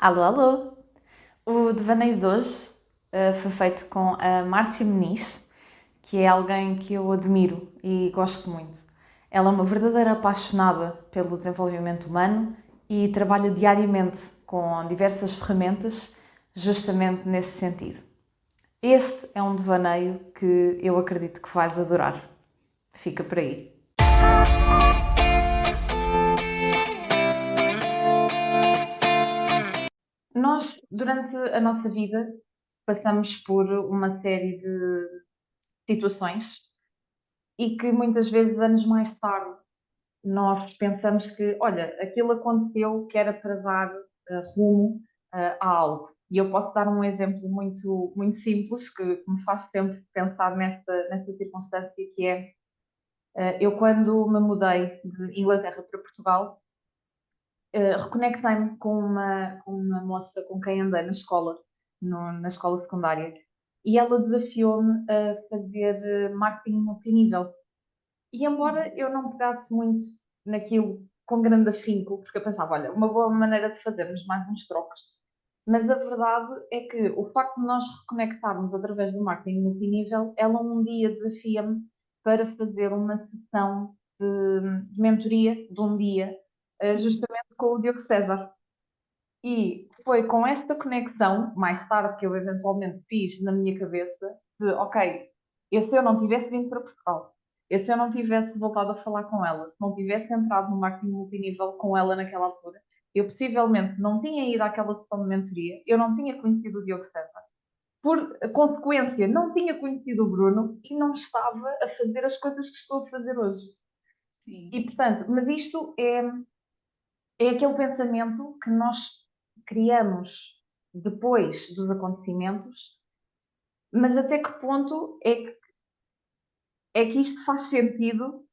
Alô, alô! O devaneio de hoje foi feito com a Márcia Muniz, que é alguém que eu admiro e gosto muito. Ela é uma verdadeira apaixonada pelo desenvolvimento humano e trabalha diariamente com diversas ferramentas justamente nesse sentido. Este é um devaneio que eu acredito que vais adorar. Fica por aí. Nós, durante a nossa vida, passamos por uma série de situações e que muitas vezes, anos mais tarde, nós pensamos que, olha, aquilo aconteceu que era para dar rumo a algo. E eu posso dar um exemplo muito simples que me faz sempre pensar nesta circunstância, que é, eu quando me mudei de Inglaterra para Portugal, reconectei-me com uma moça com quem andei na escola, na escola secundária, e ela desafiou-me a fazer marketing multinível. E embora eu não pegasse muito naquilo com grande afinco, porque eu pensava, olha, uma boa maneira de fazermos mais uns trocos, mas a verdade é que o facto de nós reconectarmos através do marketing multinível, ela um dia desafia-me para fazer uma sessão de mentoria de um dia, justamente com o Diogo César. E foi com esta conexão, mais tarde, que eu eventualmente fiz na minha cabeça, de ok, e se eu não tivesse vindo para Portugal, e se eu não tivesse voltado a falar com ela, se não tivesse entrado no marketing multinível com ela naquela altura, eu possivelmente não tinha ido àquela sessão de mentoria, eu não tinha conhecido o Diogo César. Por consequência, não tinha conhecido o Bruno e não estava a fazer as coisas que estou a fazer hoje. Sim. E portanto, mas isto é aquele pensamento que nós criamos depois dos acontecimentos, mas até que ponto é que isto faz sentido,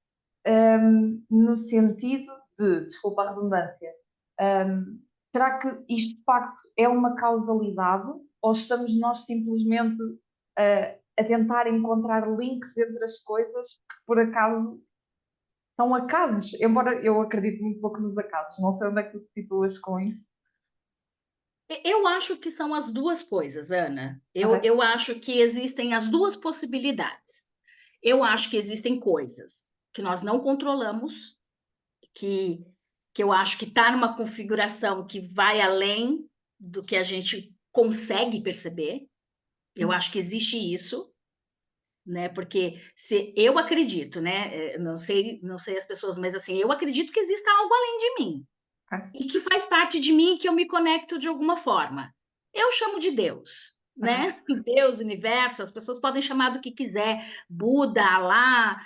no sentido de, desculpa a redundância, hum, será que isto de facto é uma causalidade ou estamos nós simplesmente a tentar encontrar links entre as coisas que por acaso são acasos, embora eu acredite muito pouco nos acasos, não sei onde é que tu te situas com isso. Eu acho que são as 2 coisas, Ana. Eu Ok. acho que existem as 2 possibilidades. Eu acho que existem coisas que nós não controlamos, que que eu acho que está numa configuração que vai além do que a gente consegue perceber. Eu acho que existe isso, né, porque se eu acredito, né, não sei as pessoas, mas, assim, eu acredito que exista algo além de mim. Ok. E que faz parte de mim, que eu me conecto de alguma forma. Eu chamo de Deus, Ok. né? Deus, universo, as pessoas podem chamar do que quiser, Buda, Alá,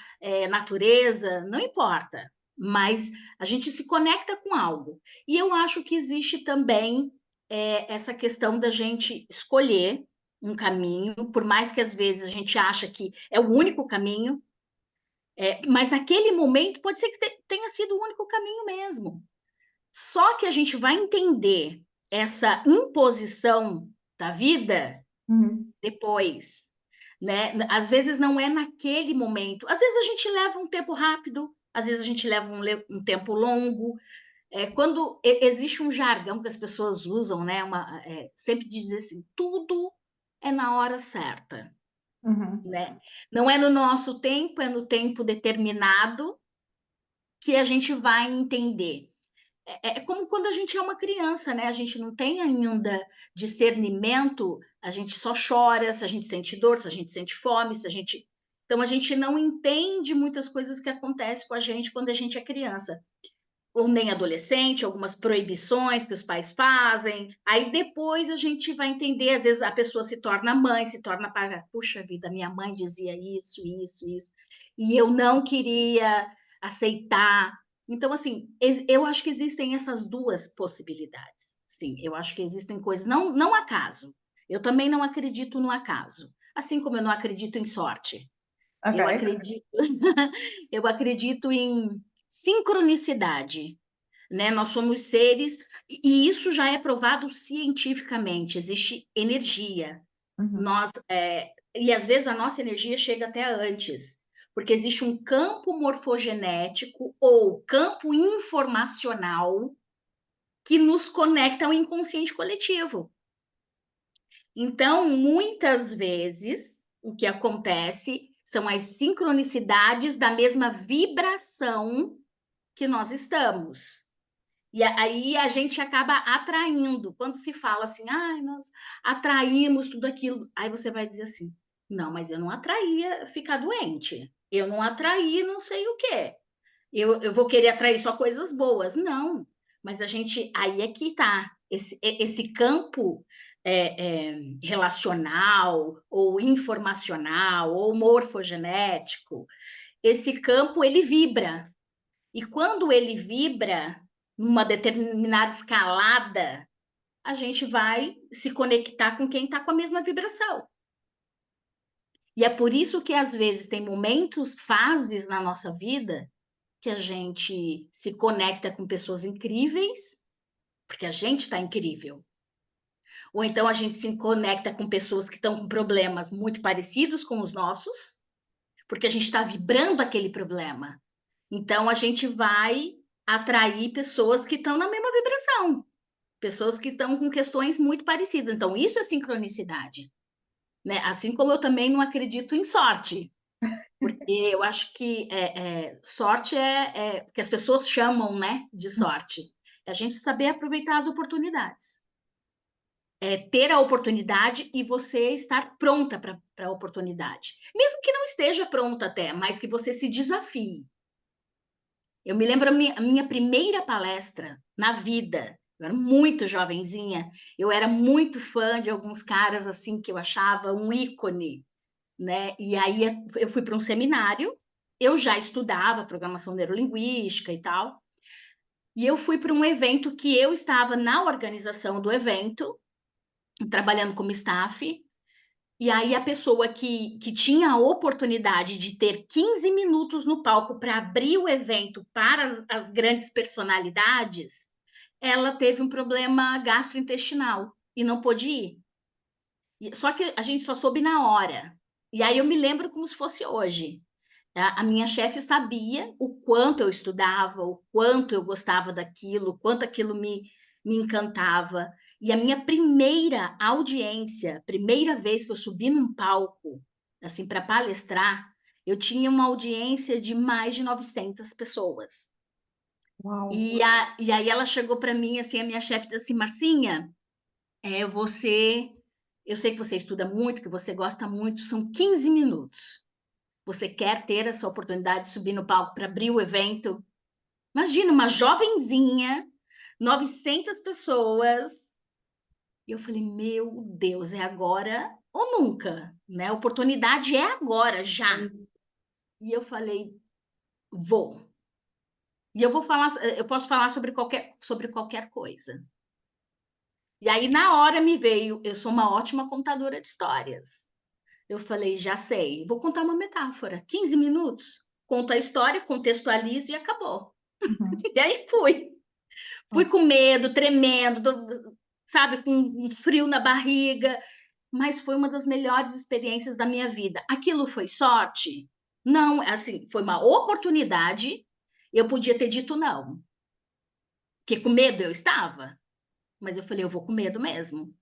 natureza, não importa. Mas a gente se conecta com algo. E eu acho que existe também essa questão da gente escolher um caminho, por mais que às vezes a gente acha que é o único caminho, mas naquele momento pode ser que tenha sido o único caminho mesmo. Só que a gente vai entender essa imposição da vida Uhum. depois, né? Às vezes não é naquele momento. Às vezes a gente leva um tempo rápido, às vezes a gente leva um tempo longo. Quando existe um jargão que as pessoas usam, né? Sempre dizer assim, tudo é na hora certa, Uhum. né? Não é no nosso tempo, é no tempo determinado que a gente vai entender. É como quando a gente é uma criança, né? A gente não tem ainda discernimento, a gente só chora se a gente sente dor, se a gente sente fome, se a gente. Então a gente não entende muitas coisas que acontecem com a gente quando a gente é criança. Ou nem adolescente, algumas proibições que os pais fazem. Aí depois a gente vai entender, às vezes a pessoa se torna mãe, se torna pai. Puxa vida, minha mãe dizia isso, isso, isso. E eu não queria aceitar. Então, assim, eu acho que existem essas 2 possibilidades. Sim, eu acho que existem coisas, não acaso. Eu também não acredito no acaso, assim como eu não acredito em sorte. Ok. Eu acredito eu acredito em sincronicidade, né, nós somos seres e isso já é provado cientificamente, existe energia. Uhum. Nós, e às vezes a nossa energia chega até antes, porque existe um campo morfogenético ou campo informacional que nos conecta ao inconsciente coletivo. Então, muitas vezes, o que acontece são as sincronicidades da mesma vibração que nós estamos. E aí a gente acaba atraindo. Quando se fala assim, ah, nós atraímos tudo aquilo, aí você vai dizer assim, não, mas eu não atraía ficar doente. Eu não atraí não sei o quê. Eu vou querer atrair só coisas boas. Não, mas a gente, aí é que tá. Esse campo relacional, ou informacional, ou morfogenético, esse campo, ele vibra. E quando ele vibra numa determinada escalada, a gente vai se conectar com quem está com a mesma vibração. E é por isso que, às vezes, tem momentos, fases na nossa vida que a gente se conecta com pessoas incríveis, porque a gente está incrível. Ou então a gente se conecta com pessoas que estão com problemas muito parecidos com os nossos, porque a gente está vibrando aquele problema. Então a gente vai atrair pessoas que estão na mesma vibração, pessoas que estão com questões muito parecidas. Então isso é sincronicidade, né? Assim como eu também não acredito em sorte. Porque eu acho que sorte que as pessoas chamam, né, de sorte. É a gente saber aproveitar as oportunidades. É ter a oportunidade e você estar pronta para a oportunidade. Mesmo que não esteja pronta até, mas que você se desafie. Eu me lembro a minha primeira palestra na vida. Eu era muito jovenzinha. Eu era muito fã de alguns caras assim que eu achava um ícone, né? E aí eu fui para um seminário, eu já estudava programação neurolinguística e tal, e eu fui para um evento que eu estava na organização do evento, trabalhando como staff, e aí a pessoa que tinha a oportunidade de ter 15 minutos no palco para abrir o evento para as grandes personalidades, ela teve um problema gastrointestinal e não pôde ir. Só que a gente só soube na hora. E aí eu me lembro como se fosse hoje. A minha chefe sabia o quanto eu estudava, o quanto eu gostava daquilo, o quanto aquilo me encantava. E a minha primeira audiência, primeira vez que eu subi num palco, assim, para palestrar, eu tinha uma audiência de mais de 900 pessoas. Uau! E aí ela chegou para mim, assim, a minha chefe disse assim, Marcinha, eu sei que você estuda muito, que você gosta muito, são 15 minutos. Você quer ter essa oportunidade de subir no palco para abrir o evento? Imagina, uma jovenzinha, 900 pessoas. E eu falei, meu Deus, é agora ou nunca, né? A oportunidade é agora, já. E eu falei, vou. E eu posso falar sobre qualquer coisa. E aí, na hora me veio, eu sou uma ótima contadora de histórias. Eu falei, já sei, vou contar uma metáfora. 15 minutos, conto a história, contextualizo e acabou. Uhum. E aí fui. Fui com medo, tremendo, sabe, com um frio na barriga, mas foi uma das melhores experiências da minha vida. Aquilo foi sorte? Não, assim, foi uma oportunidade. Eu podia ter dito não, porque com medo eu estava, mas eu falei, eu vou com medo mesmo.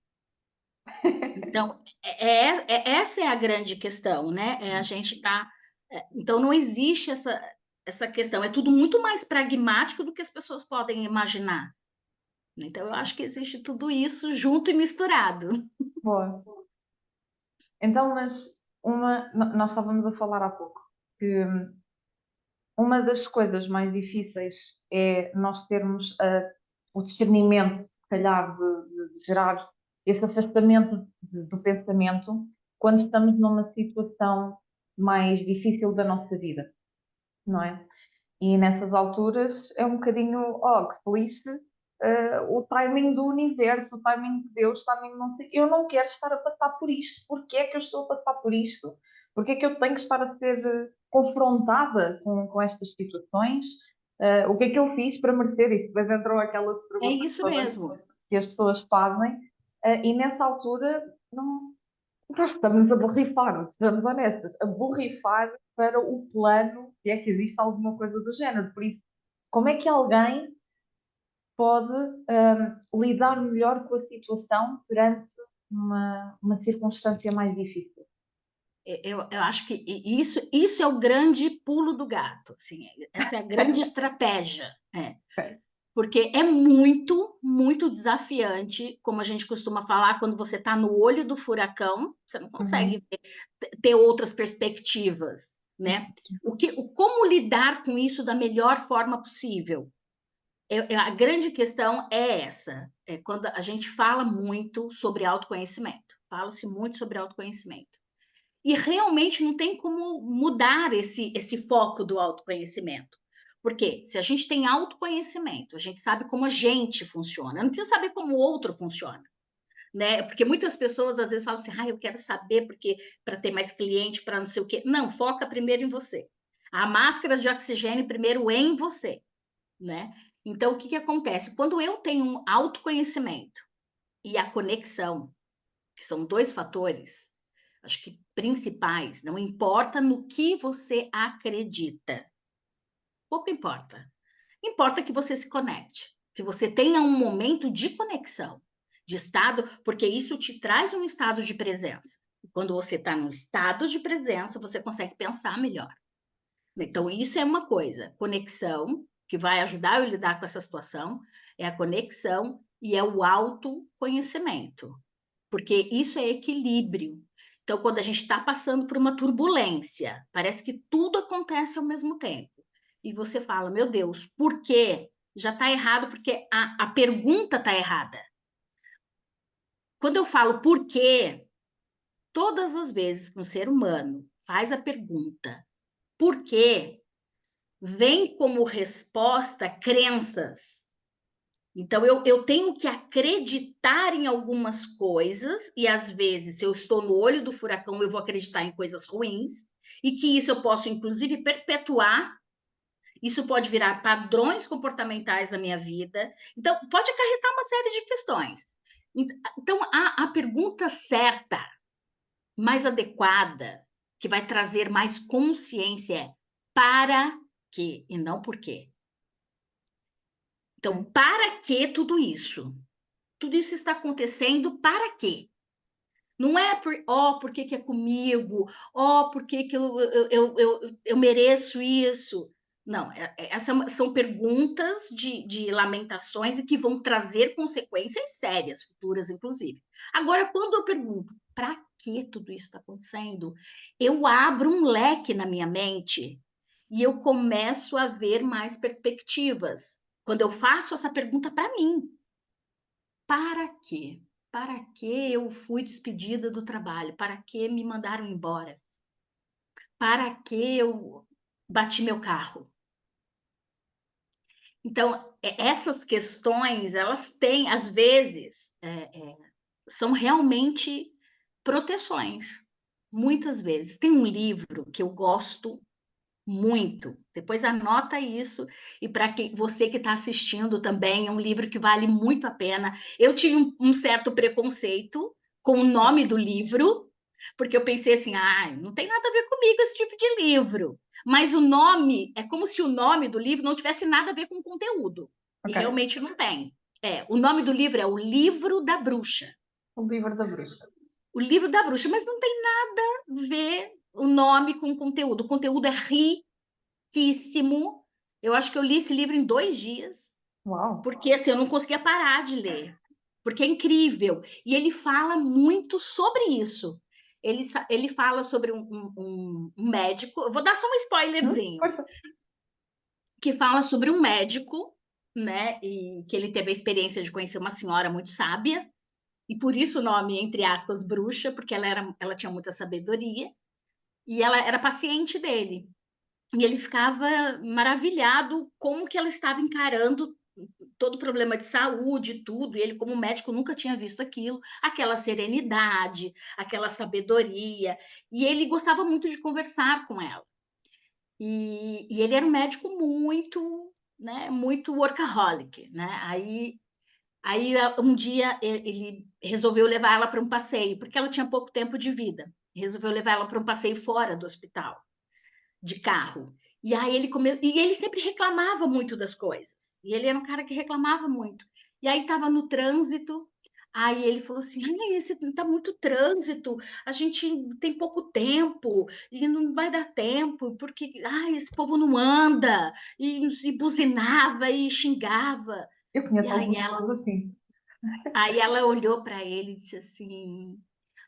Então, essa é a grande questão, né? A gente tá. Então, não existe essa questão. É tudo muito mais pragmático do que as pessoas podem imaginar. Então, eu acho que existe tudo isso junto e misturado. Boa. Então, mas nós estávamos a falar há pouco que uma das coisas mais difíceis é nós termos o discernimento, se calhar, de gerar esse afastamento do pensamento quando estamos numa situação mais difícil da nossa vida, não é? E nessas alturas é um bocadinho, oh, que feliz, o timing do universo, o timing de Deus, o timing não sei, eu não quero estar a passar por isto, porque é que eu estou a passar por isto? Porque é que eu tenho que estar a ser confrontada com estas situações? O que é que eu fiz para merecer isso? Depois entram aquelas É perguntas isso todas mesmo. que as pessoas fazem, e nessa altura não, nós estamos a borrifar, sejamos honestas, a borrifar para o plano, se é que existe alguma coisa do género. Por isso, como é que alguém pode lidar melhor com a situação perante uma circunstância mais difícil. Eu acho que isso é o grande pulo do gato, assim, essa é a grande estratégia, Ok. porque é muito, muito desafiante, como a gente costuma falar, quando você está no olho do furacão, você não consegue Uhum. ter outras perspectivas, né? Como lidar com isso da melhor forma possível? A grande questão é essa, é quando a gente fala muito sobre autoconhecimento, fala-se muito sobre autoconhecimento. E realmente não tem como mudar esse foco do autoconhecimento. Porque se a gente tem autoconhecimento, a gente sabe como a gente funciona. Eu não preciso saber como o outro funciona, né? Porque muitas pessoas às vezes falam assim: "Ah, eu quero saber porque para ter mais cliente, para não sei o quê". Não, foca primeiro em você. A máscara de oxigênio primeiro em você, né? Então o que que acontece? Quando eu tenho um autoconhecimento e a conexão, que são 2 fatores, acho que principais, não importa no que você acredita, pouco importa. Importa que você se conecte, que você tenha um momento de conexão, de estado, porque isso te traz um estado de presença. E quando você está num estado de presença, você consegue pensar melhor. Então, isso é uma coisa, conexão, que vai ajudar eu a lidar com essa situação, é a conexão e é o autoconhecimento. Porque isso é equilíbrio. Então, quando a gente está passando por uma turbulência, parece que tudo acontece ao mesmo tempo. E você fala, meu Deus, por quê? Já está errado porque a pergunta está errada. Quando eu falo por quê, todas as vezes que um ser humano faz a pergunta por quê, vem como resposta crenças. Então, eu tenho que acreditar em algumas coisas, e às vezes, se eu estou no olho do furacão, eu vou acreditar em coisas ruins, e que isso eu posso, inclusive, perpetuar. Isso pode virar padrões comportamentais da minha vida. Então, pode acarretar uma série de questões. Então, a pergunta certa, mais adequada, que vai trazer mais consciência é para quê e não por quê. Então, para que tudo isso? Tudo isso está acontecendo para quê? Não é por que que é comigo? Por que que eu mereço isso? Não, essas são perguntas de lamentações e que vão trazer consequências sérias, futuras, inclusive. Agora, quando eu pergunto para que tudo isso está acontecendo, eu abro um leque na minha mente e eu começo a ver mais perspectivas. Quando eu faço essa pergunta para mim, para quê? Para que eu fui despedida do trabalho? Para que me mandaram embora? Para que eu bati meu carro? Então, essas questões, elas têm, às vezes, são realmente proteções. Muitas vezes. Tem um livro que eu gosto muito. Depois anota isso. E para você que está assistindo também, é um livro que vale muito a pena. Eu tive um certo preconceito com o nome do livro, porque eu pensei assim, não tem nada a ver comigo esse tipo de livro. Mas o nome, é como se o nome do livro não tivesse nada a ver com o conteúdo. E Ok. realmente não tem. O nome do livro é O Livro da Bruxa. O livro da bruxa. O Livro da Bruxa, mas não tem nada a ver o nome com o conteúdo. O conteúdo é riquíssimo. Eu acho que eu li esse livro em 2 dias, Uau. porque assim, eu não conseguia parar de ler, porque é incrível. E ele fala muito sobre isso. Ele fala sobre um médico, eu vou dar só um spoilerzinho, Força. que fala sobre um médico, né, e que ele teve a experiência de conhecer uma senhora muito sábia, e por isso o nome, entre aspas, bruxa, porque ela tinha muita sabedoria, e ela era paciente dele. E ele ficava maravilhado como que ela estava encarando todo o problema de saúde, tudo, e ele, como médico, nunca tinha visto aquilo, aquela serenidade, aquela sabedoria, e ele gostava muito de conversar com ela. E ele era um médico muito, né, muito workaholic, né? Aí um dia ele resolveu levar ela para um passeio, porque ela tinha pouco tempo de vida. Resolveu levar ela para um passeio fora do hospital, de carro. E aí e ele sempre reclamava muito das coisas. E ele era um cara que reclamava muito. E aí estava no trânsito, aí ele falou assim: "Ai, esse tá muito trânsito, a gente tem pouco tempo e não vai dar tempo, porque ai, esse povo não anda", e buzinava e xingava. Eu E conheço algumas pessoas assim. aí ela olhou para ele e disse assim: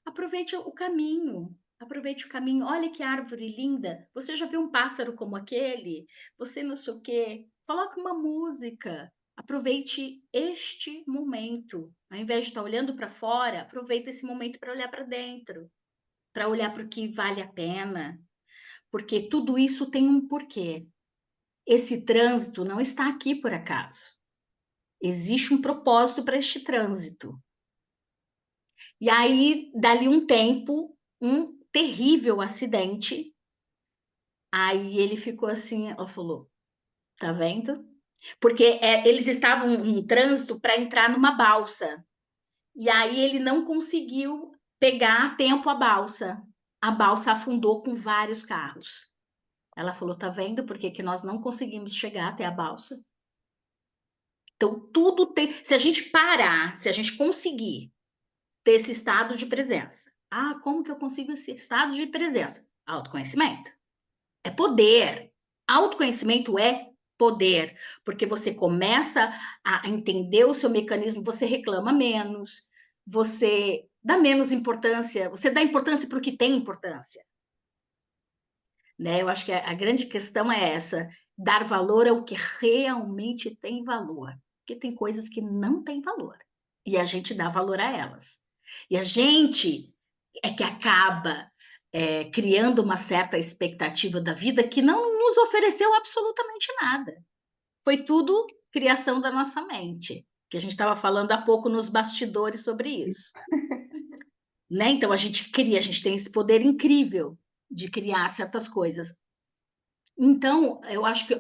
"Aproveite o caminho, aproveite o caminho. Olha que árvore linda. Você já viu um pássaro como aquele? Você não sei o quê. Coloque uma música. Aproveite este momento. Ao invés de estar olhando para fora, aproveita esse momento para olhar para dentro, para olhar para o que vale a pena, porque tudo isso tem um porquê. Esse trânsito não está aqui por acaso. Existe um propósito para este trânsito." E aí, dali um tempo, um terrível acidente. Aí ele ficou assim, ela falou: "Tá vendo?" Porque, eles estavam em trânsito para entrar numa balsa, e aí ele não conseguiu pegar a tempo a balsa. A balsa afundou com vários carros. Ela falou: "Tá vendo por que que nós não conseguimos chegar até a balsa?" Então tudo tem, se a gente parar, se a gente conseguir ter esse estado de presença. Ah, como que eu consigo esse estado de presença? Autoconhecimento. É poder. Autoconhecimento é poder, porque você começa a entender o seu mecanismo, você reclama menos, você dá menos importância, você dá importância para o que tem importância, né? Eu acho que a grande questão é essa, dar valor ao que realmente tem valor, porque tem coisas que não têm valor, e a gente dá valor a elas. E a gente é que acaba, criando uma certa expectativa da vida que não nos ofereceu absolutamente nada. Foi tudo criação da nossa mente, que a gente estava falando há pouco nos bastidores sobre isso, né. Então a gente cria, a gente tem esse poder incrível de criar certas coisas. Então, eu acho que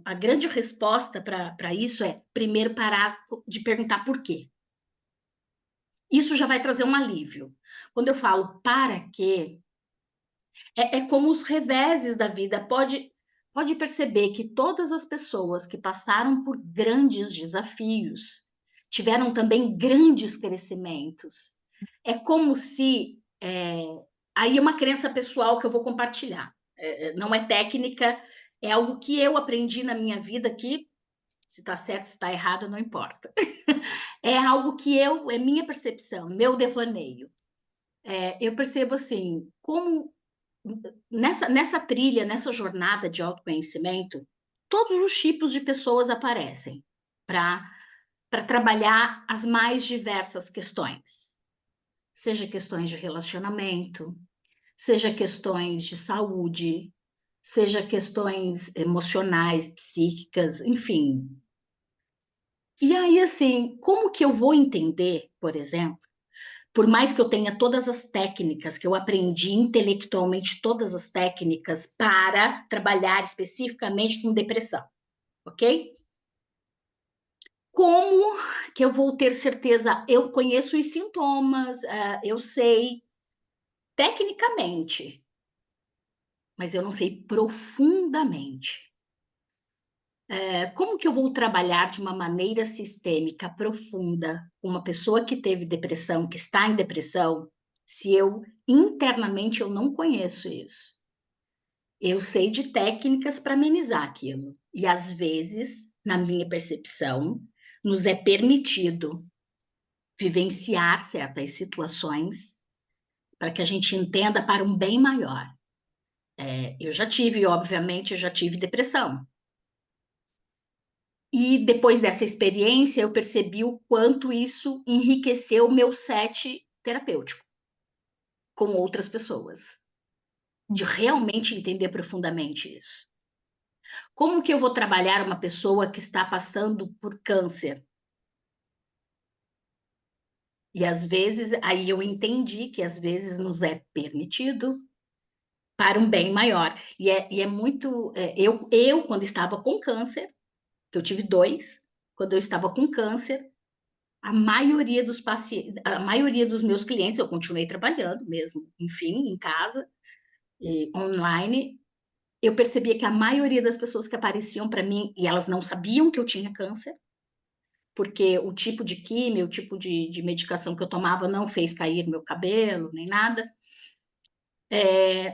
a grande resposta para isso é, primeiro, parar de perguntar por quê. Isso já vai trazer um alívio. Quando eu falo "para quê", é como os reveses da vida. Pode perceber que todas as pessoas que passaram por grandes desafios, tiveram também grandes crescimentos. É como se, aí é uma crença pessoal que eu vou compartilhar, não é técnica, é algo que eu aprendi na minha vida que, se está certo, se está errado, não importa. É algo que é minha percepção, meu devaneio. Eu percebo assim, como nessa trilha, nessa jornada de autoconhecimento, todos os tipos de pessoas aparecem para trabalhar as mais diversas questões, seja questões de relacionamento, seja questões de saúde, seja questões emocionais, psíquicas, enfim. E aí, assim, como que eu vou entender, por exemplo, por mais que eu tenha todas as técnicas, que eu aprendi intelectualmente todas as técnicas para trabalhar especificamente com depressão, ok? Como que eu vou ter certeza? Eu conheço os sintomas, eu sei tecnicamente, mas eu não sei profundamente. Como que eu vou trabalhar de uma maneira sistêmica, profunda, com uma pessoa que teve depressão, que está em depressão, se eu internamente eu não conheço isso? Eu sei de técnicas para amenizar aquilo. E às vezes, na minha percepção, nos é permitido vivenciar certas situações para que a gente entenda para um bem maior. Eu já tive, obviamente, eu já tive depressão. E depois dessa experiência, eu percebi o quanto isso enriqueceu o meu set terapêutico com outras pessoas, de realmente entender profundamente isso. Como que eu vou trabalhar uma pessoa que está passando por câncer? E às vezes, aí eu entendi que às vezes nos é permitido para um bem maior. E é muito, eu quando estava com câncer, que eu tive 2, quando eu estava com câncer, a maioria dos meus clientes, eu continuei trabalhando mesmo, enfim, em casa, online, eu percebia que a maioria das pessoas que apareciam para mim, e elas não sabiam que eu tinha câncer, porque o tipo de químio, o tipo de medicação que eu tomava não fez cair meu cabelo, nem nada,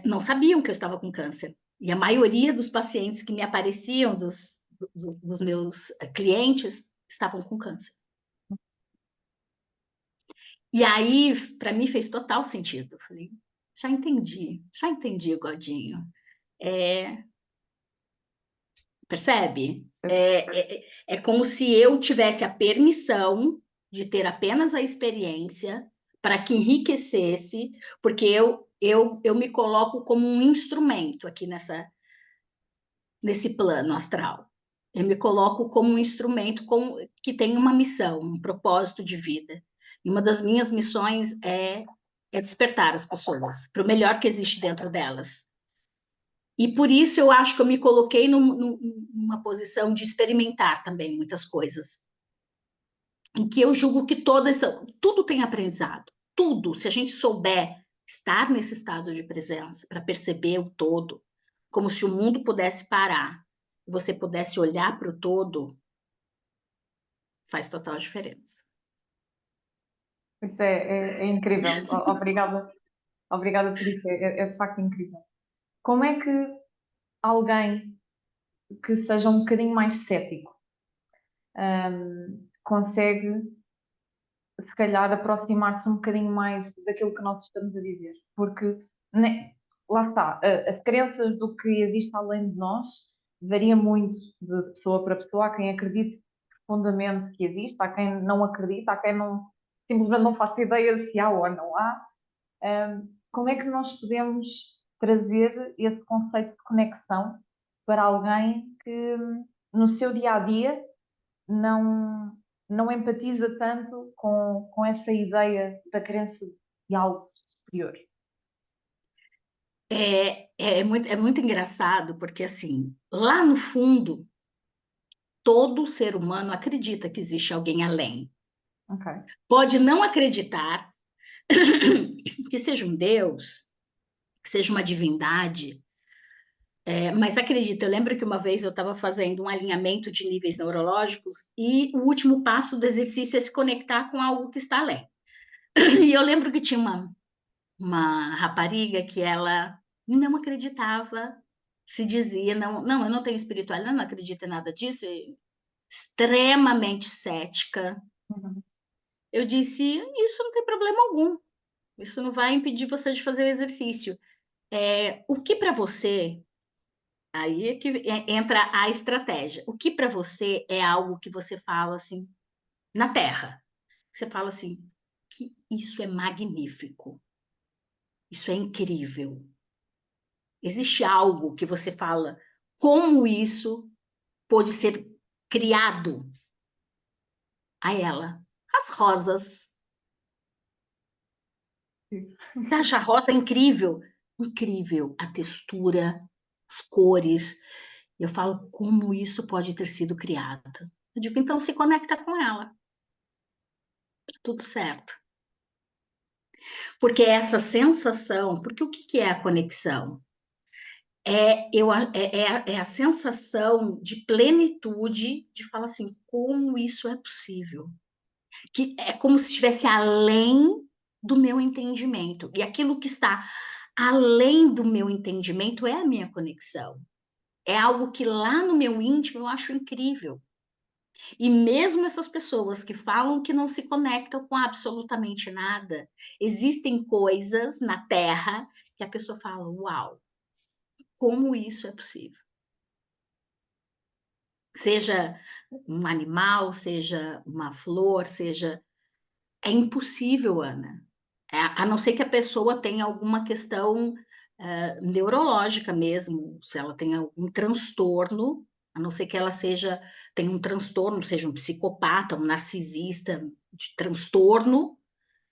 não sabiam que eu estava com câncer. E a maioria dos pacientes que me apareciam, dos meus clientes, estavam com câncer. E aí, para mim, fez total sentido. Eu falei, já entendi, Godinho. Percebe? É como se eu tivesse a permissão de ter apenas a experiência para que enriquecesse, porque eu me coloco como um instrumento aqui nesse plano astral. Eu me coloco como um instrumento que tem uma missão, um propósito de vida. E uma das minhas missões é despertar as pessoas para o melhor que existe dentro delas. E por isso eu acho que eu me coloquei numa posição de experimentar também muitas coisas. Em que eu julgo que tudo tem aprendizado. Tudo. Se a gente souber estar nesse estado de presença para perceber o todo, como se o mundo pudesse parar, você pudesse olhar para o todo, faz total diferença. Isso é incrível. Obrigada por isso. É de facto incrível. Como é que alguém que seja um bocadinho mais cético consegue, se calhar, aproximar-se um bocadinho mais daquilo que nós estamos a dizer? Porque, lá está, as crenças do que existe além de nós varia muito de pessoa para pessoa. Há quem acredite profundamente que existe, há quem não acredita, há quem simplesmente não faça ideia se há ou não há. Como é que nós podemos trazer esse conceito de conexão para alguém que no seu dia a dia não empatiza tanto com essa ideia da crença de algo superior? É muito engraçado, porque assim, lá no fundo, todo ser humano acredita que existe alguém além. Ok. Pode não acreditar que seja um Deus, que seja uma divindade, mas acredita. Eu lembro que uma vez eu estava fazendo um alinhamento de níveis neurológicos e o último passo do exercício é se conectar com algo que está além. E eu lembro que tinha uma rapariga que ela não acreditava, se dizia, não, eu não tenho espiritualidade, não acredito em nada disso, extremamente cética. Uhum. Eu disse, isso não tem problema algum, isso não vai impedir você de fazer o exercício. O que para você, aí é que entra a estratégia, o que para você é algo que você fala assim, na Terra, você fala assim, que isso é magnífico, isso é incrível. Existe algo que você fala, como isso pode ser criado? A ela, as rosas. Sim. Você acha a rosa incrível? Incrível a textura, as cores. Eu falo, como isso pode ter sido criado? Eu digo, então se conecta com ela. Tudo certo. Porque essa sensação, porque o que é a conexão? É a sensação de plenitude, de falar assim, como isso é possível? Que é como se estivesse além do meu entendimento. E aquilo que está além do meu entendimento é a minha conexão. É algo que lá no meu íntimo eu acho incrível. E mesmo essas pessoas que falam que não se conectam com absolutamente nada, existem coisas na Terra que a pessoa fala: uau, como isso é possível? Seja um animal, seja uma flor, seja. É impossível, Ana. A não ser que a pessoa tenha alguma questão neurológica mesmo, se ela tem algum transtorno, a não ser que ela tenha um transtorno, seja um psicopata, um narcisista de transtorno,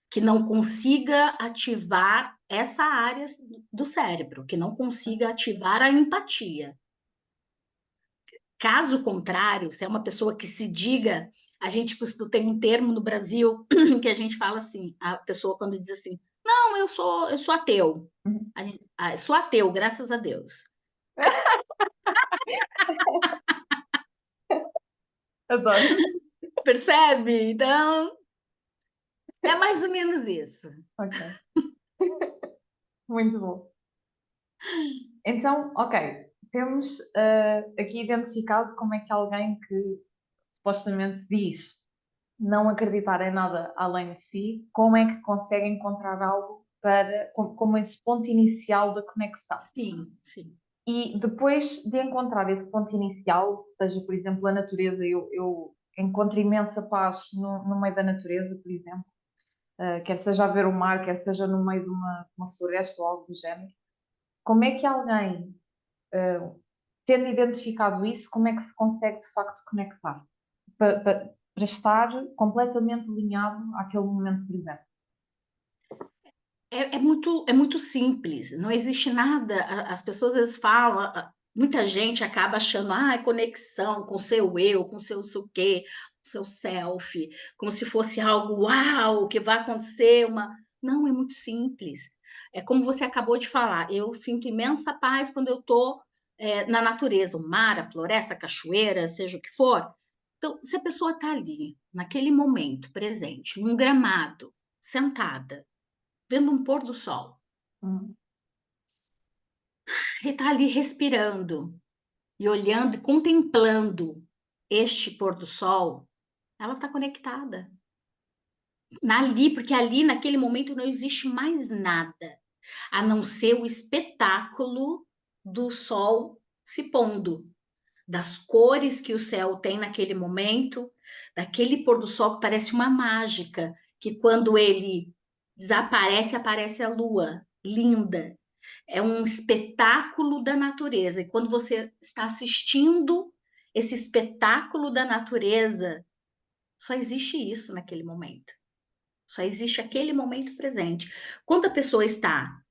que não consiga ativar essa área do cérebro, que não consiga ativar a empatia. Caso contrário, se é uma pessoa que se diga, a gente tem um termo no Brasil que a gente fala assim, a pessoa quando diz assim, não, eu sou ateu. Uhum. Sou ateu, graças a Deus. Adoro. Percebe? Então, é mais ou menos isso. Ok, muito bom. Então, ok, temos aqui identificado como é que alguém que supostamente diz não acreditar em nada além de si, como é que consegue encontrar algo para, como esse ponto inicial da conexão. Sim, sim. E depois de encontrar esse ponto inicial, seja, por exemplo, a natureza, eu encontro imensa paz no meio da natureza, por exemplo, quer seja a ver o mar, quer seja no meio de uma floresta ou algo do género. Como é que alguém, tendo identificado isso, como é que se consegue de facto conectar? Para estar completamente alinhado àquele momento presente. É muito simples, não existe nada. As pessoas às vezes falam, muita gente acaba achando, é conexão com o seu eu, com o seu sei o quê, com o seu self, como se fosse algo uau, que vai acontecer uma. Não, é muito simples. É como você acabou de falar, eu sinto imensa paz quando eu estou na natureza, o mar, a floresta, a cachoeira, seja o que for. Então, se a pessoa está ali, naquele momento presente, num gramado, sentada, vendo um pôr do sol, Hum, e está ali respirando e olhando e contemplando este pôr do sol, ela está conectada ali, porque ali naquele momento não existe mais nada a não ser o espetáculo do sol se pondo, das cores que o céu tem naquele momento, daquele pôr do sol que parece uma mágica, que quando ele desaparece, aparece a lua, linda. É um espetáculo da natureza. E quando você está assistindo esse espetáculo da natureza, só existe isso naquele momento. Só existe aquele momento presente. Quando a pessoa está,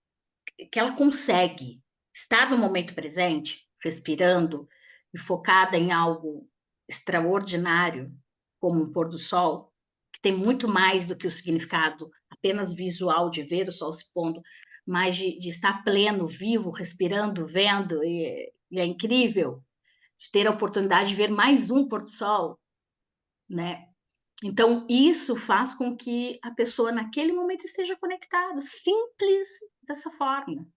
que ela consegue estar no momento presente, respirando e focada em algo extraordinário, como um pôr do sol, que tem muito mais do que o significado apenas visual de ver o sol se pondo, mas de estar pleno, vivo, respirando, vendo, e é incrível de ter a oportunidade de ver mais um pôr do sol, né? Então, isso faz com que a pessoa, naquele momento, esteja conectada, simples dessa forma.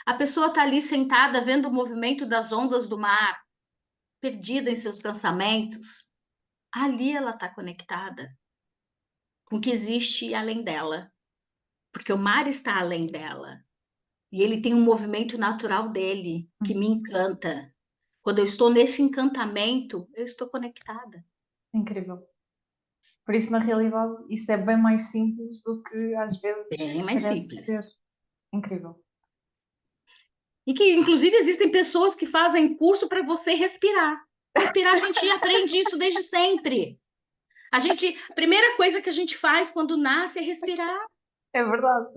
A pessoa está ali sentada vendo o movimento das ondas do mar, perdida em seus pensamentos. Ali ela está conectada com o que existe além dela, porque o mar está além dela. E ele tem um movimento natural dele que me encanta. Quando eu estou nesse encantamento, eu estou conectada. incrível. Por isso, na realidade, isto é bem mais simples do que às vezes Bem mais parece ser. simples. Incrível. E que, inclusive, existem pessoas que fazem curso para você respirar. Respirar, a gente aprende isso desde sempre. A primeira coisa que a gente faz quando nasce é respirar. É verdade.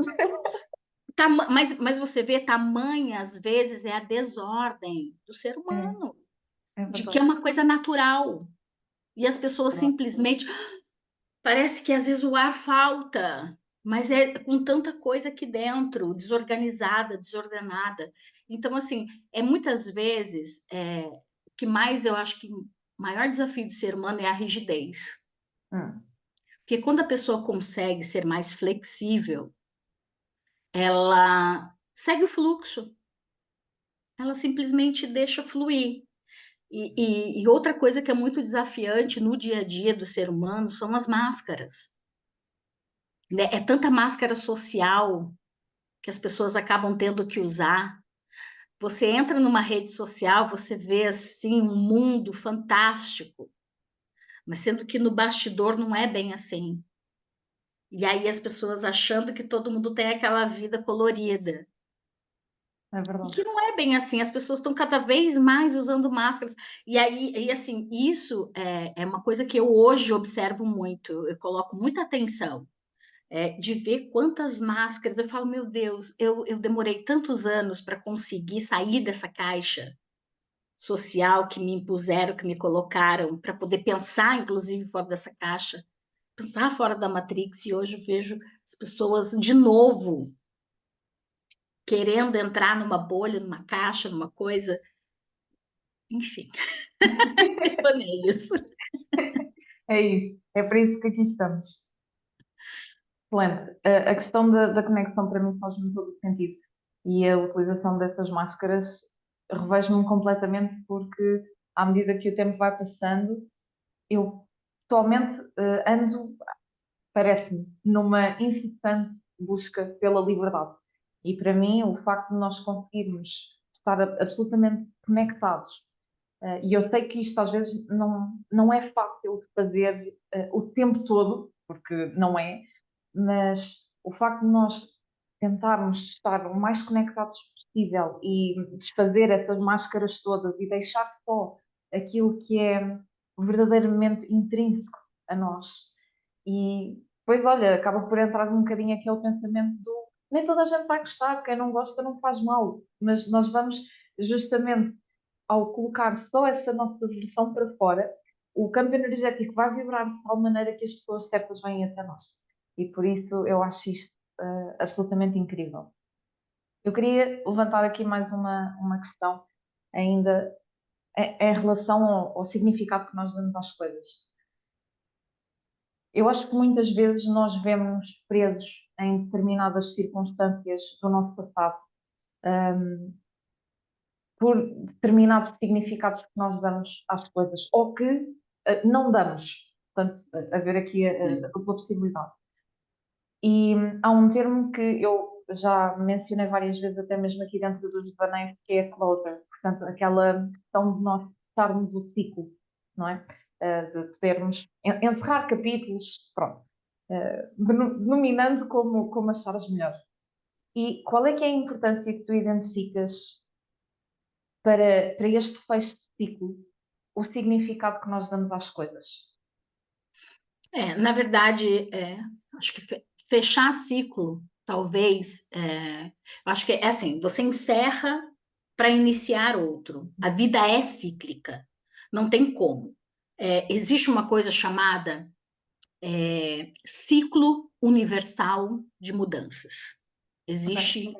Mas você vê, tamanha, às vezes, é a desordem do ser É, humano, é de que é verdade. uma coisa natural. E as pessoas Verdade. simplesmente, parece que às vezes o ar falta, mas é com tanta coisa aqui dentro, desorganizada, desordenada. Então, assim, muitas vezes, o que mais eu acho que o maior desafio do ser humano é a rigidez. Hum, Porque quando a pessoa consegue ser mais flexível, ela segue o fluxo, ela simplesmente deixa fluir. E outra coisa que é muito desafiante no dia a dia do ser humano são as máscaras, né? É tanta máscara social que as pessoas acabam tendo que usar. Você entra numa rede social, você vê assim um mundo fantástico, mas sendo que no bastidor não é bem assim. E aí as pessoas achando que todo mundo tem aquela vida colorida. é E verdade. que não é bem assim, as pessoas estão cada vez mais usando máscaras. E assim, isso é uma coisa que eu hoje observo muito, eu coloco muita atenção, de ver quantas máscaras. Eu falo, meu Deus, eu demorei tantos anos para conseguir sair dessa caixa social que me impuseram, que me colocaram, para poder pensar, inclusive, fora dessa caixa, pensar fora da Matrix, e hoje eu vejo as pessoas de novo querendo entrar numa bolha, numa caixa, numa coisa, enfim, é isso. É isso, é para isso que aqui estamos. Excelente. A questão da conexão para mim faz-me todo o sentido. E a utilização dessas máscaras revejo-me completamente porque, à medida que o tempo vai passando, eu pessoalmente ando, parece-me, numa incessante busca pela liberdade. E para mim, o facto de nós conseguirmos estar absolutamente conectados, e eu sei que isto às vezes não é fácil de fazer o tempo todo, porque não é, mas o facto de nós tentarmos estar o mais conectados possível e desfazer essas máscaras todas e deixar só aquilo que é verdadeiramente intrínseco a nós. E depois, olha, acaba por entrar um bocadinho aquele pensamento do nem toda a gente vai gostar, quem não gosta não faz mal, mas nós vamos justamente ao colocar só essa nossa versão para fora, o campo energético vai vibrar de tal maneira que as pessoas certas vêm até nós. E por isso eu acho isto absolutamente incrível. Eu queria levantar aqui mais uma questão, ainda em relação ao significado que nós damos às coisas. Eu acho que muitas vezes nós vemos presos em determinadas circunstâncias do nosso passado, um, por determinados significados que nós damos às coisas, ou que não damos. Portanto, haver aqui a dupla possibilidade. E há um termo que eu já mencionei várias vezes, até mesmo aqui dentro dos devaneios, que é a closure. Portanto, aquela questão de nós fecharmos o ciclo, não é? De podermos encerrar capítulos, pronto, denominando como achares melhor. E qual é que é a importância que tu identificas para este fecho de ciclo, o significado que nós damos às coisas? Na verdade, acho que fechar ciclo, talvez, acho que é assim, você encerra para iniciar outro. A vida é cíclica, não tem como. Existe uma coisa chamada ciclo universal de mudanças. Ok? Existe,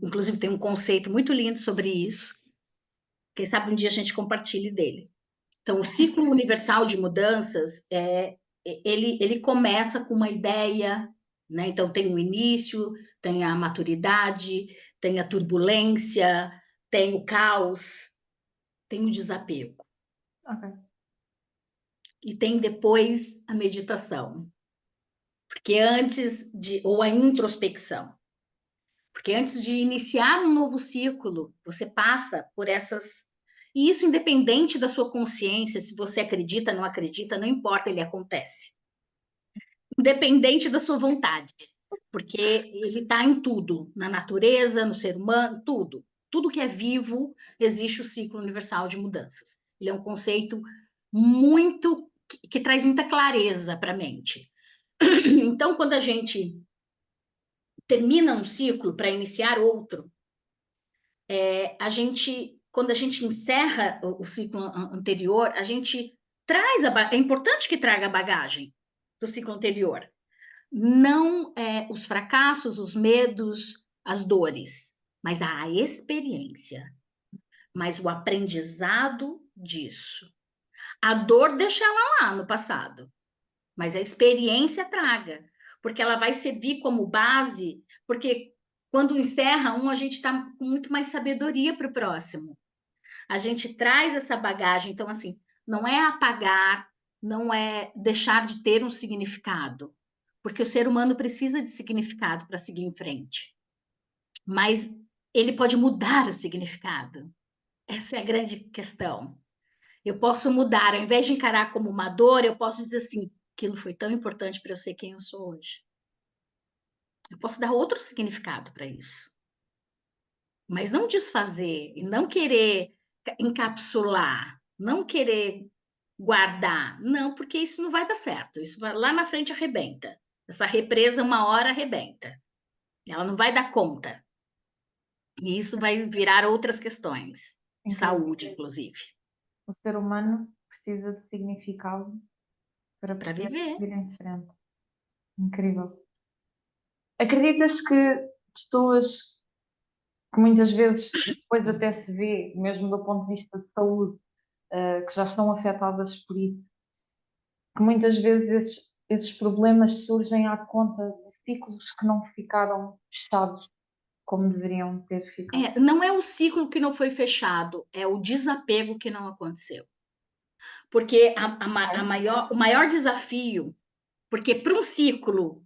inclusive tem um conceito muito lindo sobre isso. Quem sabe um dia a gente compartilhe dele. Então, o ciclo universal de mudanças ele começa com uma ideia, né? Então tem o início, tem a maturidade, tem a turbulência, tem o caos, tem o desapego Ok. e tem depois a meditação, porque ou a introspecção, porque antes de iniciar um novo ciclo, você passa por essas. E isso independente da sua consciência, se você acredita, não acredita, não importa, ele acontece. Independente da sua vontade, porque ele está em tudo, na natureza, no ser humano, tudo. Tudo que é vivo, existe o ciclo universal de mudanças. Ele é um conceito muito que traz muita clareza para a mente. Então, quando a gente termina um ciclo para iniciar outro, quando a gente encerra o ciclo anterior, a gente traz é importante que traga a bagagem do ciclo anterior. Não os fracassos, os medos, as dores, mas a experiência, mas o aprendizado disso. A dor deixa ela lá no passado, mas a experiência traga, porque ela vai servir como base, porque quando encerra um, a gente está com muito mais sabedoria para o próximo. A gente traz essa bagagem, então, assim, não é apagar, não é deixar de ter um significado, porque o ser humano precisa de significado para seguir em frente. Mas ele pode mudar o significado. Essa é a grande questão. Eu posso mudar, ao invés de encarar como uma dor, eu posso dizer assim: aquilo foi tão importante para eu ser quem eu sou hoje. Eu posso dar outro significado para isso. Mas não desfazer e não querer encapsular, não querer guardar, não, porque isso não vai dar certo. Isso vai, lá na frente arrebenta. Essa represa uma hora arrebenta. Ela não vai dar conta. E isso vai virar outras questões, de Incrível. saúde, inclusive, O ser humano precisa de significado para para poder viver. seguir em frente. Incrível. Acreditas que pessoas que muitas vezes depois até se vê, mesmo do ponto de vista de saúde, que já estão afetadas por isso, que muitas vezes esses problemas surgem à conta de ciclos que não ficaram fechados como deveriam ter ficado. Não é o ciclo que não foi fechado, é o desapego que não aconteceu. Porque o maior desafio, porque para um ciclo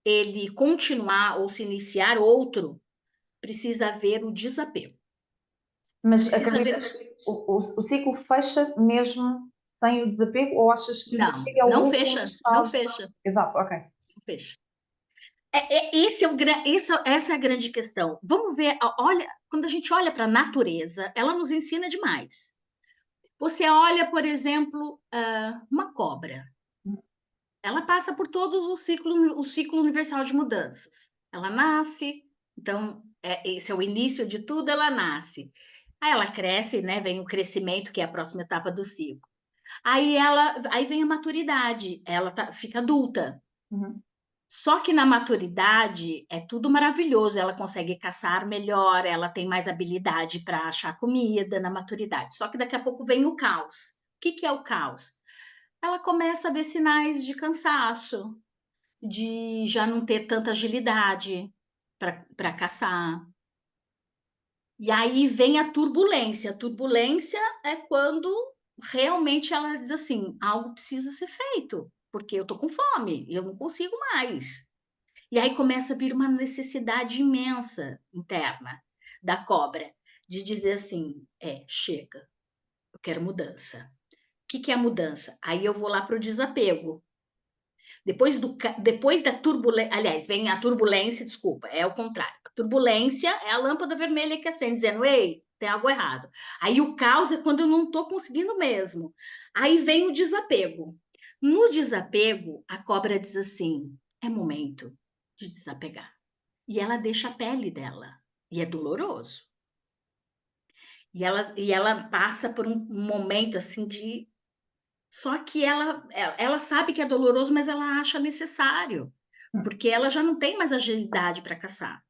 ele continuar ou se iniciar outro, precisa haver o desapego. Mas Precisa haver. acreditas que o ciclo fecha mesmo sem o desapego ou achas que o Não, desapego é o não último fecha, não estágio? fecha, Exato, ok. não fecha. Essa é a grande questão. Vamos ver, olha, quando a gente olha para a natureza, ela nos ensina demais. Você olha, por exemplo, uma cobra. Ela passa por todos o ciclo universal de mudanças. Ela nasce, então esse é o início de tudo, ela nasce. Aí ela cresce, né? Vem o crescimento, que é a próxima etapa do ciclo. Aí vem a maturidade, ela fica adulta. Uhum. Só que na maturidade é tudo maravilhoso, ela consegue caçar melhor, ela tem mais habilidade para achar comida na maturidade. Só que daqui a pouco vem o caos. O que é o caos? Ela começa a ver sinais de cansaço, de já não ter tanta agilidade para caçar. E aí vem a turbulência. A turbulência é quando realmente ela diz assim: algo precisa ser feito, porque eu estou com fome e eu não consigo mais. E aí começa a vir uma necessidade imensa interna da cobra, de dizer assim: chega, eu quero mudança. O que é a mudança? Aí eu vou lá para o desapego. Depois da turbulência, aliás, vem a turbulência, desculpa, é o contrário. A turbulência é a lâmpada vermelha que acende, dizendo, ei, tem algo errado. Aí o caos é quando eu não estou conseguindo mesmo. Aí vem o desapego. No desapego, a cobra diz assim: é momento de desapegar. E ela deixa a pele dela. E é doloroso. E ela passa por um momento assim de. Só que ela sabe que é doloroso, mas ela acha necessário, porque ela já não tem mais agilidade para caçar.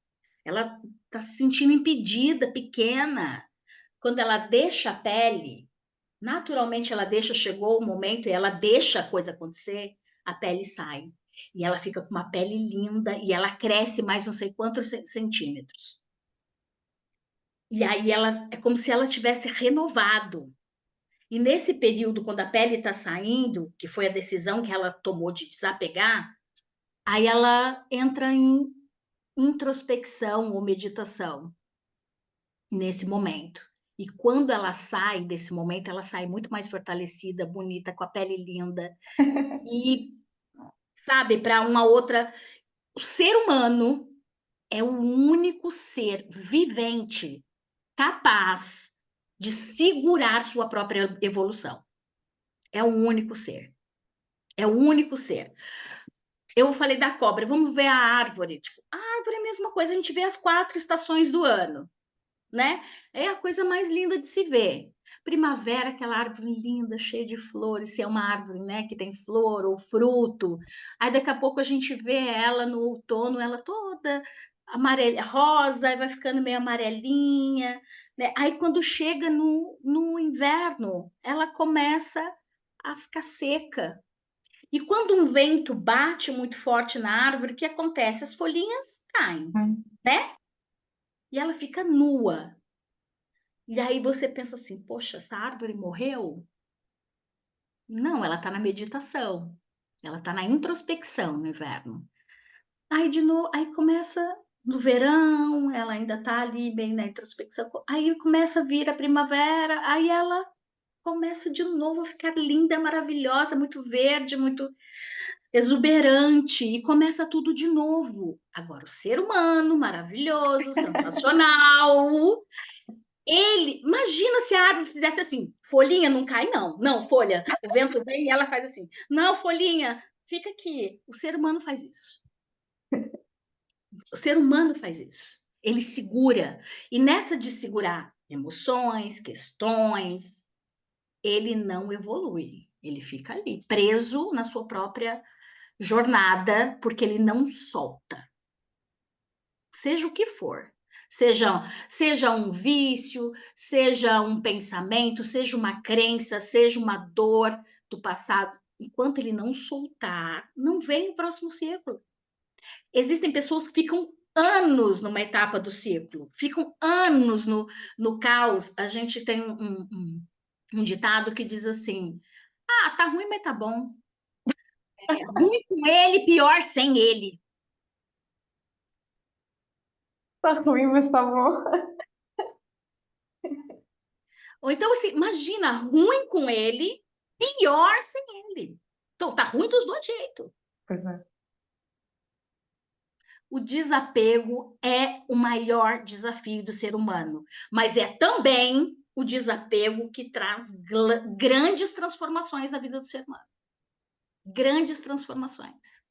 Ela está se sentindo impedida, pequena. Quando ela deixa a pele, naturalmente ela deixa, chegou o momento e ela deixa a coisa acontecer, a pele sai. E ela fica com uma pele linda e ela cresce mais não sei quantos centímetros. E aí ela é como se ela tivesse renovado. E nesse período, quando a pele está saindo, que foi a decisão que ela tomou de desapegar, aí ela entra em introspecção ou meditação nesse momento. E quando ela sai desse momento, ela sai muito mais fortalecida, bonita, com a pele linda. E, sabe, para uma outra. O ser humano é o único ser vivente capaz de segurar sua própria evolução. É o único ser. É o único ser. Eu falei da cobra, vamos ver a árvore. Tipo, a árvore é a mesma coisa, a gente vê as 4 estações do ano, né? É a coisa mais linda de se ver. Primavera, aquela árvore linda, cheia de flores, se é uma árvore, né, que tem flor ou fruto. Aí daqui a pouco a gente vê ela no outono, ela toda amarela, rosa, e vai ficando meio amarelinha, né? Aí quando chega no inverno, ela começa a ficar seca. E quando um vento bate muito forte na árvore, o que acontece? As folhinhas caem, né? E ela fica nua. E aí você pensa assim, poxa, essa árvore morreu? Não, ela está na meditação. Ela está na introspecção no inverno. Aí de novo, aí começa no verão, ela ainda está ali bem na introspecção. Aí começa a vir a primavera, aí ela começa de novo a ficar linda, maravilhosa, muito verde, muito exuberante e começa tudo de novo. Agora, o ser humano maravilhoso, sensacional. Ele, imagina se a árvore fizesse assim: folhinha não cai, não. Não, folha, o vento vem e ela faz assim: não, folhinha, fica aqui. O ser humano faz isso. O ser humano faz isso. Ele segura. E nessa de segurar emoções, questões, ele não evolui. Ele fica ali, preso na sua própria jornada, porque ele não solta. Seja o que for. Seja um vício, seja um pensamento, seja uma crença, seja uma dor do passado. Enquanto ele não soltar, não vem o próximo ciclo. Existem pessoas que ficam anos numa etapa do ciclo, ficam anos no caos. A gente tem um ditado que diz assim: ah, tá ruim, mas tá bom. É ruim com ele, pior sem ele. Está ruim, mas está bom. Ou então, assim, imagina, ruim com ele, pior sem ele. Então, tá ruim dos dois jeitos. Pois é. O desapego é o maior desafio do ser humano, mas é também o desapego que traz grandes transformações na vida do ser humano. Grandes transformações.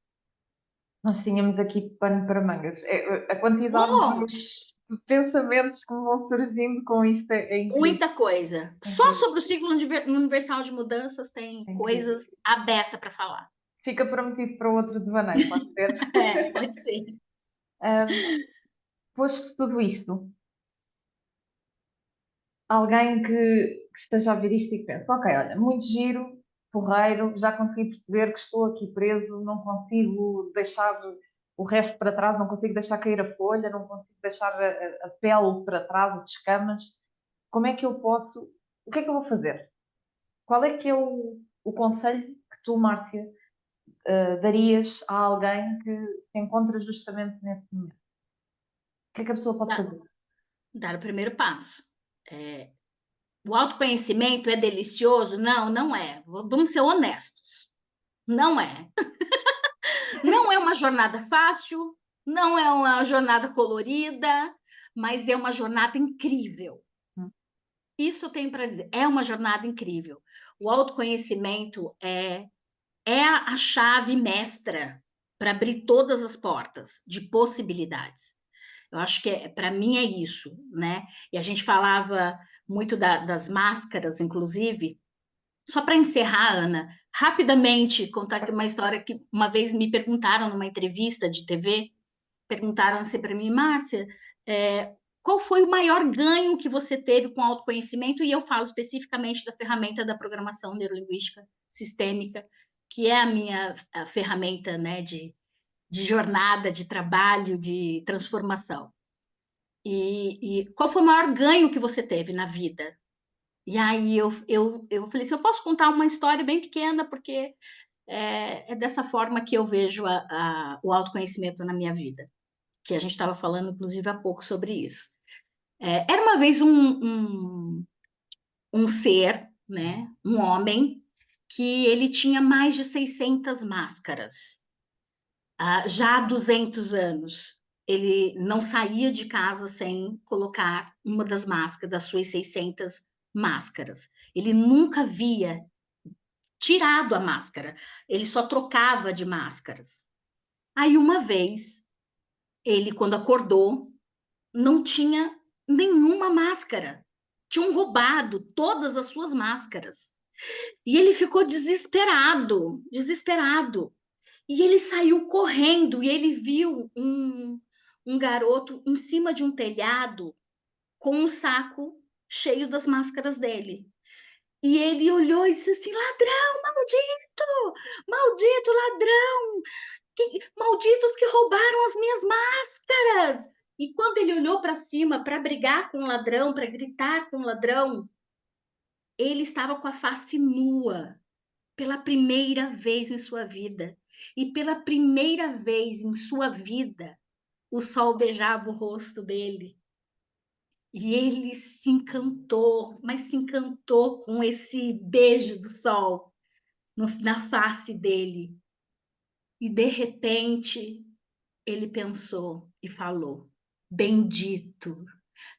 Nós tínhamos aqui pano para mangas. A quantidade Oh, de pensamentos que vão surgindo com isto é incrível. muita coisa. É Só incrível. sobre o ciclo universal de mudanças tem É incrível. coisas à beça para falar. Fica prometido para outro devaneio, pode ser. É, pode ser. Posto tudo isto, alguém que esteja a ver isto e que pensa, ok, olha, muito giro, porreiro, já consegui perceber que estou aqui preso, não consigo deixar o resto para trás, não consigo deixar cair a folha, não consigo deixar a pele para trás, as escamas. Como é que eu posso, o que é que eu vou fazer? Qual é que é o conselho que tu, Márcia, darias a alguém que se encontra justamente nesse momento? O que é que a pessoa pode Dar, fazer? dar o primeiro passo. É, o autoconhecimento é delicioso? Não, não é. Vamos ser honestos. Não é. Não é uma jornada fácil, não é uma jornada colorida, mas é uma jornada incrível. Hum. Isso eu tenho para dizer. É uma jornada incrível. O autoconhecimento é a chave mestra para abrir todas as portas de possibilidades. Eu acho que para mim é isso, né? E a gente falava muito das máscaras, inclusive. Só para encerrar, Ana, rapidamente contar aqui uma história que uma vez me perguntaram numa entrevista de TV, perguntaram assim para mim, Márcia, qual foi o maior ganho que você teve com autoconhecimento? E eu falo especificamente da ferramenta da programação neurolinguística sistêmica, que é a ferramenta, né, de jornada, de trabalho, de transformação. E qual foi o maior ganho que você teve na vida? E aí eu falei assim, eu posso contar uma história bem pequena, porque é dessa forma que eu vejo o autoconhecimento na minha vida, que a gente estava falando, inclusive, há pouco sobre isso. Era uma vez um ser, né, um homem, que ele tinha mais de 600 máscaras, já há 200 anos. Ele não saía de casa sem colocar uma das máscaras, das suas 600 máscaras. Ele nunca havia tirado a máscara, ele só trocava de máscaras. Aí, uma vez, ele, quando acordou, não tinha nenhuma máscara. Tinham roubado todas as suas máscaras. E ele ficou desesperado, desesperado. E ele saiu correndo e ele viu um garoto em cima de um telhado com um saco cheio das máscaras dele. E ele olhou e disse assim: ladrão, maldito, maldito ladrão, malditos que roubaram as minhas máscaras. E quando ele olhou para cima para brigar com o ladrão, para gritar com o ladrão, ele estava com a face nua pela primeira vez em sua vida. E pela primeira vez em sua vida, o sol beijava o rosto dele. E ele se encantou, mas se encantou com esse beijo do sol na face dele. E de repente, ele pensou e falou: bendito,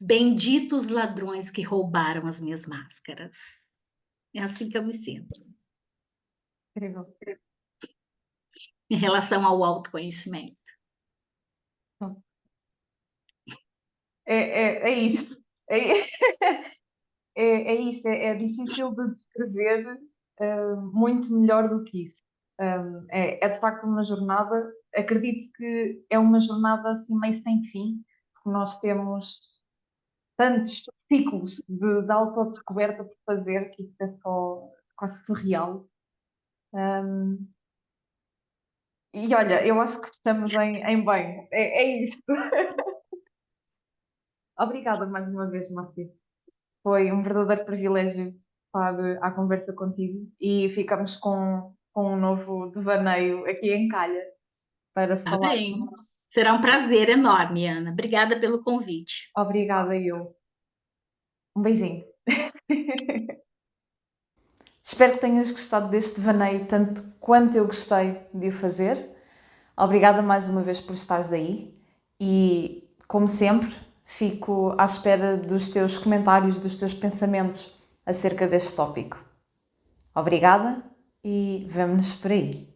benditos ladrões que roubaram as minhas máscaras. É assim que eu me sinto Incrível. em relação ao autoconhecimento. É isto. É, é isto. É difícil de descrever muito melhor do que isso. É de facto uma jornada. Acredito que é uma jornada assim meio sem fim, que nós temos tantos ciclos de autodescoberta por fazer que isto é só quase surreal. E olha, eu acho que estamos em bem. É isto. Obrigada mais uma vez, Martim. Foi um verdadeiro privilégio estar à conversa contigo e ficamos com um novo devaneio aqui em calha para Tá falar. bem. Será um prazer enorme, Ana. Obrigada pelo convite. Obrigada, eu. Um beijinho. Espero que tenhas gostado deste devaneio tanto quanto eu gostei de o fazer. Obrigada mais uma vez por estares aí e, como sempre, fico à espera dos teus comentários, dos teus pensamentos acerca deste tópico. Obrigada e vemo-nos por aí.